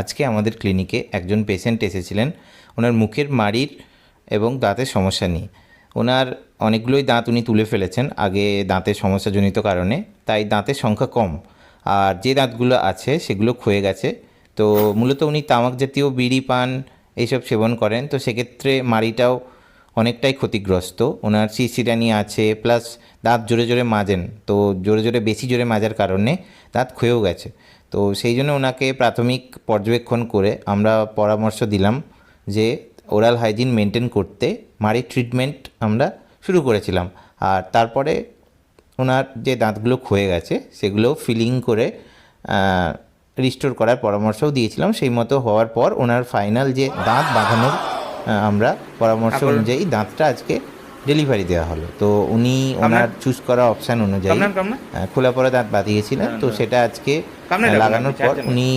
আজকে আমাদের ক্লিনিকে একজন পেশেন্ট এসেছিলেন ওনার মুখের মাড়ির এবং দাঁতের সমস্যা নিয়ে। ওনার অনেকগুলোই দাঁত উনি তুলে ফেলেছেন আগে দাঁতের সমস্যাজনিত কারণে, তাই দাঁতের সংখ্যা কম, আর যে দাঁতগুলো আছে সেগুলো ক্ষয়ে গেছে। তো মূলত উনি তামাক জাতীয় বিড়ি পান এইসব সেবন করেন, তো সেক্ষেত্রে মাড়িটাও অনেকটাই ক্ষতিগ্রস্ত। ওনার শিরশিরানি আছে, প্লাস দাঁত জোরে জোরে মাজেন, তো জোরে জোরে বেশি জোরে মাজার কারণে দাঁত ক্ষয়েও গেছে। তো সেই জন্য ওনাকে প্রাথমিক পর্যবেক্ষণ করে আমরা পরামর্শ দিলাম যে ওরাল হাইজিন মেনটেন করতে মাড়ির ট্রিটমেন্ট আমরা শুরু করেছিলাম। আর তারপরে ওনার যে দাঁতগুলো ক্ষয়ে গেছে সেগুলো ফিলিং করে রিস্টোর করার পরামর্শও দিয়েছিলাম। সেই মতো হওয়ার পর ওনার ফাইনাল যে দাঁত বাঁধানোর আমরা পরামর্শ অনুযায়ী দাঁতটা আজকে ডেলিভারি দেওয়া হলো। তো উনি ওনার চুজ করা অপশান অনুযায়ী খোলা পড়া দাঁত বাঁধিয়েছিলেন, তো সেটা আজকে লাগানোর পর উনি